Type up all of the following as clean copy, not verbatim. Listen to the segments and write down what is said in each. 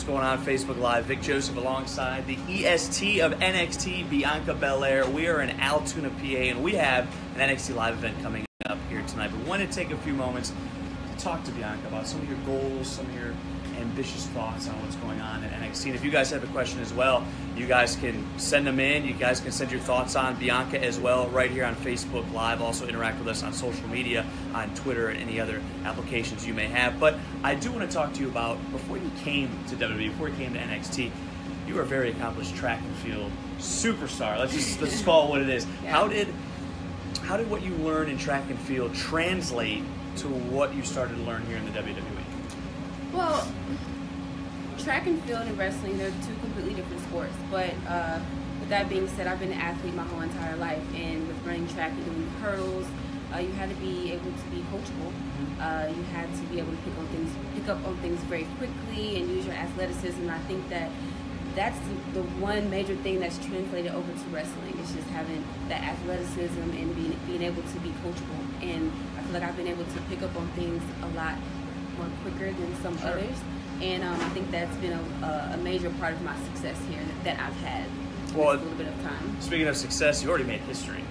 going on? Facebook Live, Vic Joseph alongside the EST of NXT, Bianca Belair. We are in Altoona, PA, and we have an NXT Live event coming up here tonight. But we want to take a few moments to talk to Bianca about some of your goals, some of your ambitious thoughts on what's going on in NXT. And if you guys have a question as well, you guys can send them in. You guys can send your thoughts on Bianca as well right here on Facebook Live. Also interact with us on social media, on Twitter, and any other applications you may have. But I do want to talk to you about, before you came to WWE, before you came to NXT, you were a very accomplished track and field superstar. Let's just call it what it is. Yeah. How did what you learned in track and field translate to what you started to learn here in the WWE? Well, track and field and wrestling, they're two completely different sports. But with that being said, I've been an athlete my whole entire life. And with running track and doing hurdles, you had to be able to be coachable. You had to be able to pick up on things very quickly and use your athleticism. And I think that's the one major thing that's translated over to wrestling. It's just having that athleticism and being able to be coachable. And I feel like I've been able to pick up on things a lot more quicker than some others, and I think that's been a major part of my success here that I've had. Well, a little bit of time. Speaking of success, you already made history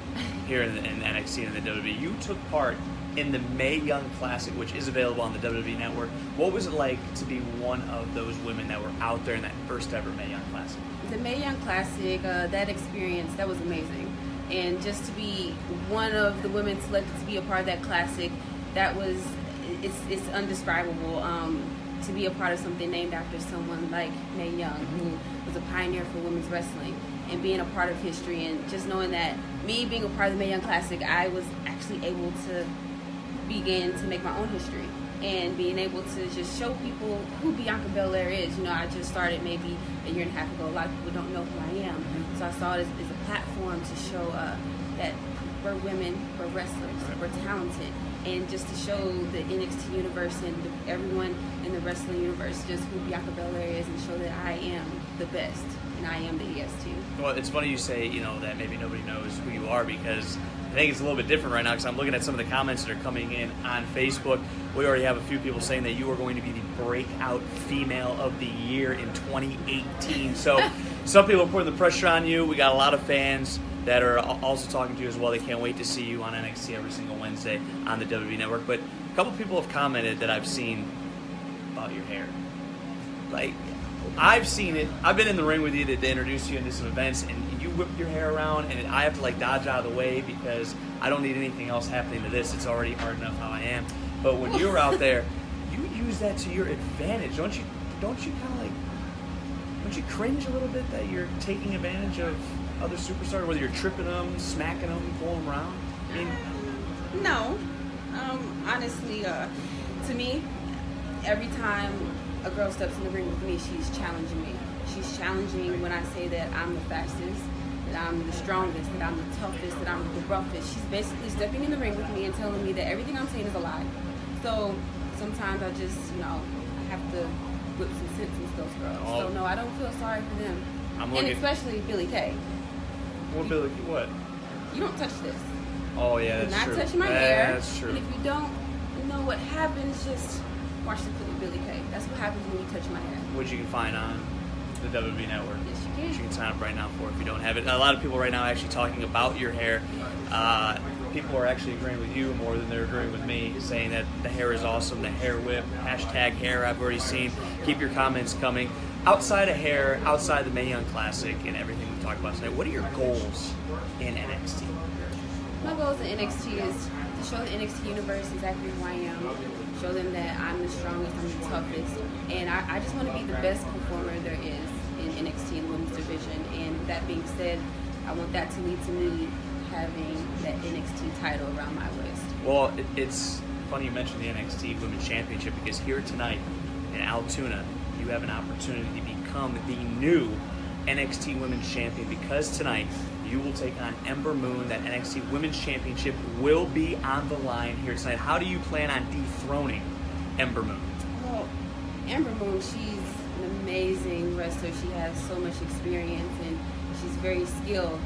here in NXT and the WWE. You took part in the Mae Young Classic, which is available on the WWE Network. What was it like to be one of those women that were out there in that first ever Mae Young Classic? The Mae Young Classic, that experience, that was amazing, and just to be one of the women selected to be a part of that classic, that was. It's undescribable to be a part of something named after someone like Mae Young, who was a pioneer for women's wrestling, and being a part of history, and just knowing that me being a part of the Mae Young Classic, I was actually able to begin to make my own history and being able to just show people who Bianca Belair is. You know, I just started maybe a year and a half ago. A lot of people don't know who I am, so I saw it as a platform to show that we're women, we're wrestlers, we're talented. And just to show the NXT universe and everyone in the wrestling universe just who Bianca Belair is, and show that I am the best and I am the EST. Well, it's funny you say, that maybe nobody knows who you are, because I think it's a little bit different right now, because I'm looking at some of the comments that are coming in on Facebook. We already have a few people saying that you are going to be the breakout female of the year in 2018. So some people are putting the pressure on you. We got a lot of fans that are also talking to you as well. They can't wait to see you on NXT every single Wednesday on the WWE Network. But a couple people have commented that I've seen about your hair. Like, I've seen it. I've been in the ring with you to introduce you into some events, and you whip your hair around, and I have to dodge out of the way because I don't need anything else happening to this. It's already hard enough how I am. But when you're out there, you use that to your advantage. Don't you don't you cringe a little bit that you're taking advantage of other superstars, whether you're tripping them, smacking them, pulling them around? I mean, no. Honestly, to me, every time a girl steps in the ring with me, she's challenging me. She's challenging when I say that I'm the fastest, that I'm the strongest, that I'm the toughest, that I'm the roughest. She's basically stepping in the ring with me and telling me that everything I'm saying is a lie. So sometimes I just, I have to whip some sense into those girls. Oh. So no, I don't feel sorry for them. And especially Billie Kay. What? You don't touch this. Oh yeah, that's true. You're not touching my hair. That's true. And if you don't know what happens, just watch the clip of Billie Kay. That's what happens when you touch my hair. Which you can find on the WWE Network. Yes, you can. Which you can sign up right now for if you don't have it. A lot of people right now are actually talking about your hair. People are actually agreeing with you more than they're agreeing with me, saying that the hair is awesome, the hair whip, #hair I've already seen. Keep your comments coming. Outside of hair, outside the Mae Young Classic and everything we've talked about tonight, what are your goals in NXT? My goals in NXT is to show the NXT universe exactly who I am, show them that I'm the strongest, I'm the toughest, and I just want to be the best performer there is in NXT and women's division. And with that being said, I want that to lead to me having that NXT title around my waist. Well, it's funny you mentioned the NXT Women's Championship, because here tonight in Altoona, you have an opportunity to become the new NXT Women's Champion, because tonight you will take on Ember Moon. That NXT Women's Championship will be on the line here tonight. How do you plan on dethroning Ember Moon? Well, Ember Moon, she's an amazing wrestler. She has so much experience and she's very skilled.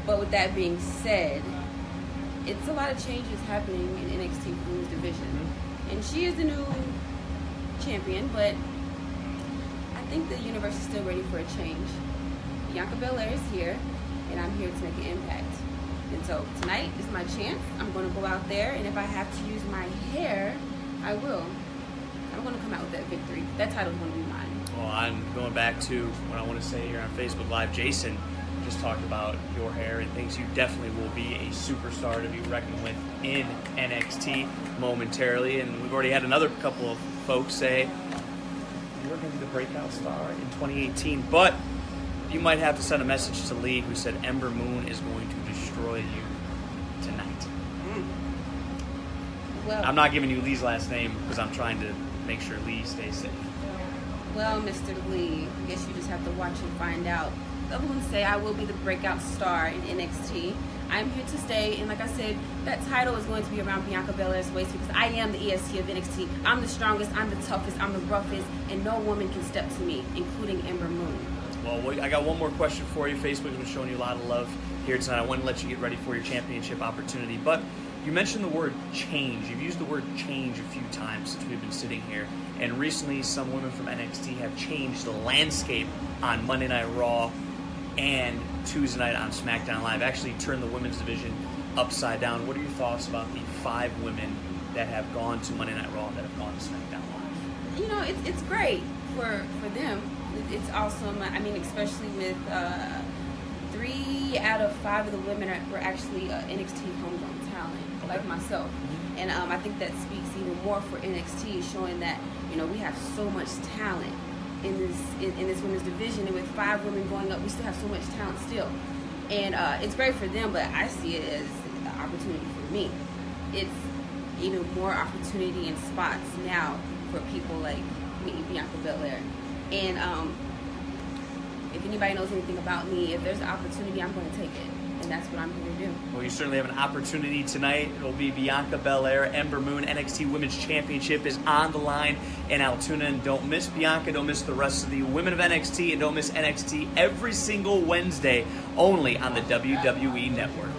But with that being said, it's a lot of changes happening in NXT Women's division. And she is the new champion, but I think the universe is still ready for a change. Bianca Belair is here, and I'm here to make an impact. And so tonight is my chance. I'm going to go out there, and if I have to use my hair, I will. I'm going to come out with that victory. That title is going to be mine. Well, I'm going back to what I want to say here on Facebook Live. Jason just talked about your hair and thinks you definitely will be a superstar to be reckoned with in NXT momentarily. And we've already had another couple of folks say you're going to be the breakout star in 2018. But you might have to send a message to Lee, who said Ember Moon is going to destroy you tonight. Well, I'm not giving you Lee's last name because I'm trying to make sure Lee stays safe. Well, Mr. Lee, I guess you just have to watch and find out. Other ones say I will be the breakout star in NXT. I'm here to stay, and like I said, that title is going to be around Bianca Belair's waist because I am the EST of NXT. I'm the strongest, I'm the toughest, I'm the roughest, and no woman can step to me, including Ember Moon. Well, I got one more question for you. Facebook's been showing you a lot of love here tonight. I want to let you get ready for your championship opportunity, but you mentioned the word change. You've used the word change a few times since we've been sitting here, and recently some women from NXT have changed the landscape on Monday Night Raw and Tuesday night on SmackDown Live, actually turned the women's division upside down. What are your thoughts about the 5 women that have gone to Monday Night Raw and that have gone to SmackDown Live? You know, it's great for them. It's awesome. I mean, especially with 3 out of 5 of the women were actually NXT homegrown talent, like myself. And I think that speaks even more for NXT, showing that, you know, we have so much talent in this women's division, and with 5 women going up, we still have so much talent still. And it's great for them, but I see it as an opportunity for me. It's even more opportunity and spots now for people like me, Bianca Belair. And if anybody knows anything about me, if there's an opportunity, I'm going to take it. And that's what I'm here to do. Well, you certainly have an opportunity tonight. It'll be Bianca Belair, Ember Moon. NXT Women's Championship is on the line in Altoona. And don't miss Bianca. Don't miss the rest of the women of NXT. And don't miss NXT every single Wednesday only on the WWE Network.